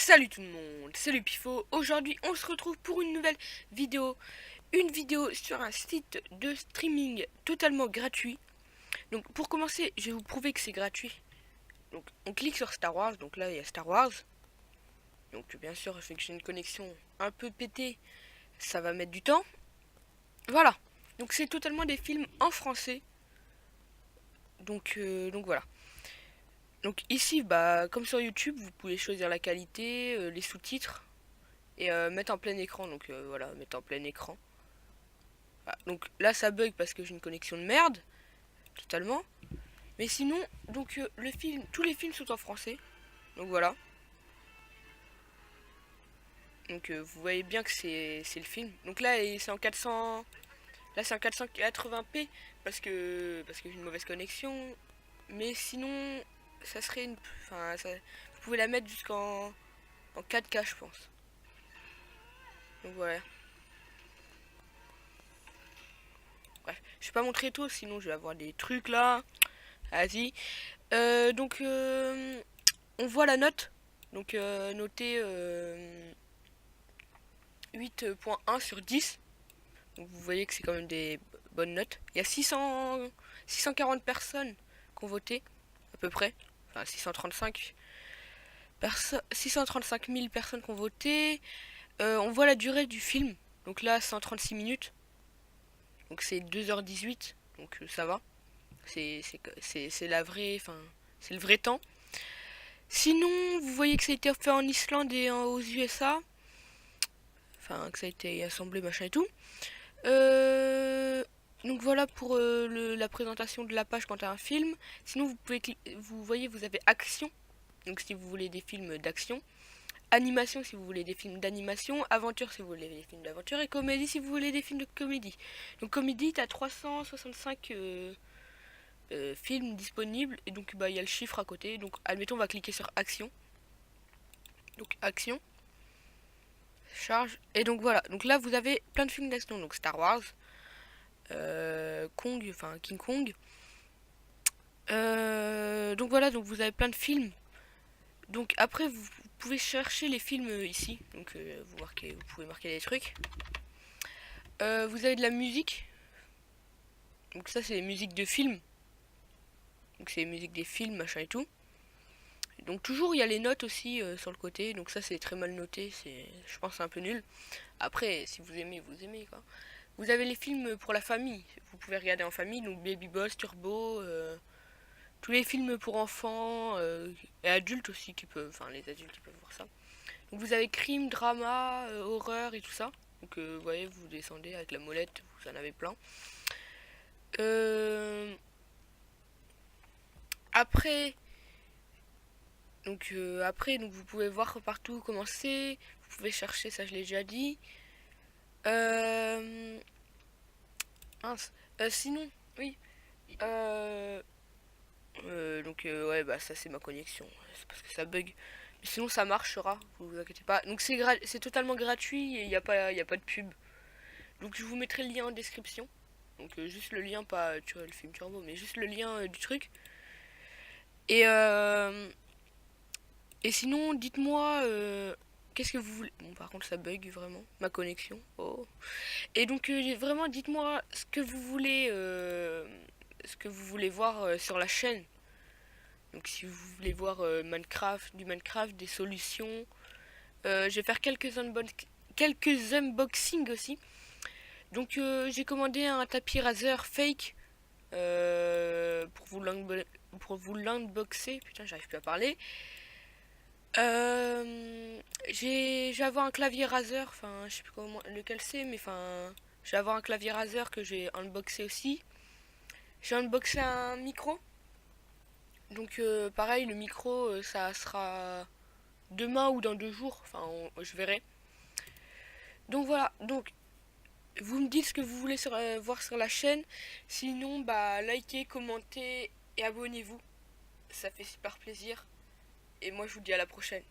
Salut tout le monde, c'est le Pifo. Aujourd'hui on se retrouve pour une nouvelle vidéo. Une vidéo sur un site de streaming totalement gratuit. Donc pour commencer, je vais vous prouver que c'est gratuit. Donc on clique sur Star Wars, donc là il y a Star Wars. Donc bien sûr, vu que j'ai une connexion un peu pétée, ça va mettre du temps. Voilà, donc c'est totalement des films en français. Donc voilà. Donc ici, comme sur YouTube, vous pouvez choisir la qualité, les sous-titres et mettre en plein écran. Donc voilà, mettre en plein écran. Voilà. Donc là, ça bug parce que j'ai une connexion de merde, totalement. Mais sinon, donc le film, tous les films sont en français. Donc voilà. Donc vous voyez bien que c'est le film. Donc là, c'est en 400. Là, c'est en 480p parce que j'ai une mauvaise connexion. Mais sinon, ça serait une. Enfin, vous pouvez la mettre jusqu'en 4K, je pense. Donc voilà. Bref, je vais pas montrer tout, sinon je vais avoir des trucs là. Vas-y. On voit la note. Donc notée 8,1 sur 10. Donc vous voyez que c'est quand même des bonnes notes. Il y a 640 personnes qui ont voté, à peu près. Enfin 635 000 personnes qui ont voté. On voit la durée du film. Donc là 136 minutes. Donc c'est 2h18. Donc ça va. C'est la vraie. Enfin, c'est le vrai temps. Sinon, vous voyez que ça a été fait en Islande et aux USA. Enfin, que ça a été assemblé, machin et tout. Donc voilà pour la présentation de la page quant à un film. Sinon, vous voyez, vous avez action. Donc si vous voulez des films d'action. Animation si vous voulez des films d'animation. Aventure si vous voulez des films d'aventure. Et comédie si vous voulez des films de comédie. Donc comédie, t'as 365 films disponibles. Et donc il y a le chiffre à côté. Donc admettons, on va cliquer sur action. Donc action. Charge. Et donc voilà. Donc là, vous avez plein de films d'action. Donc Star Wars. Kong, enfin King Kong. Donc voilà, donc vous avez plein de films. Donc après, vous pouvez chercher les films ici. Donc vous pouvez marquer des trucs. Vous avez de la musique. Donc ça, c'est les musiques de films. Donc c'est les musiques des films, machin et tout. Donc toujours, il y a les notes aussi sur le côté. Donc ça, c'est très mal noté. Je pense, c'est un peu nul. Après, si vous aimez, vous aimez quoi. Vous avez les films pour la famille. Vous pouvez regarder en famille. Donc Baby Boss, Turbo. Tous les films pour enfants et adultes aussi qui peuvent, enfin les adultes qui peuvent voir ça. Donc vous avez crime, drama, horreur et tout ça. Donc vous voyez, vous descendez avec la molette, vous en avez plein. Euh, après, donc vous pouvez voir partout comment c'est. Vous pouvez chercher, ça je l'ai déjà dit. Euh, mince. Sinon, oui. Euh, ouais, ça c'est ma connexion. C'est parce que ça bug. Mais sinon ça marchera, vous vous inquiétez pas. Donc c'est totalement gratuit et y a pas de pub. Donc je vous mettrai le lien en description. Donc juste le lien, pas tu vois, le film turbo, mais juste le lien du truc. Et, euh, et sinon, dites-moi, qu'est-ce que vous voulez. Bon, par contre, ça bug vraiment, ma connexion. Oh. Et donc, vraiment, dites-moi ce que vous voulez voir sur la chaîne. Donc, si vous voulez voir du Minecraft, des solutions, je vais faire quelques unboxings aussi. Donc, j'ai commandé un tapis Razer fake pour vous l'unboxer. Putain, j'arrive plus à parler. Je vais avoir un clavier Razer, enfin, je sais plus comment lequel c'est, mais enfin, je vais avoir un clavier Razer que j'ai unboxé aussi. J'ai unboxé un micro. Donc, pareil, le micro, ça sera demain ou dans 2 jours. Enfin, je verrai. Donc voilà. Donc, vous me dites ce que vous voulez voir sur la chaîne. Sinon, likez, commentez et abonnez-vous. Ça fait super plaisir. Et moi, je vous dis à la prochaine.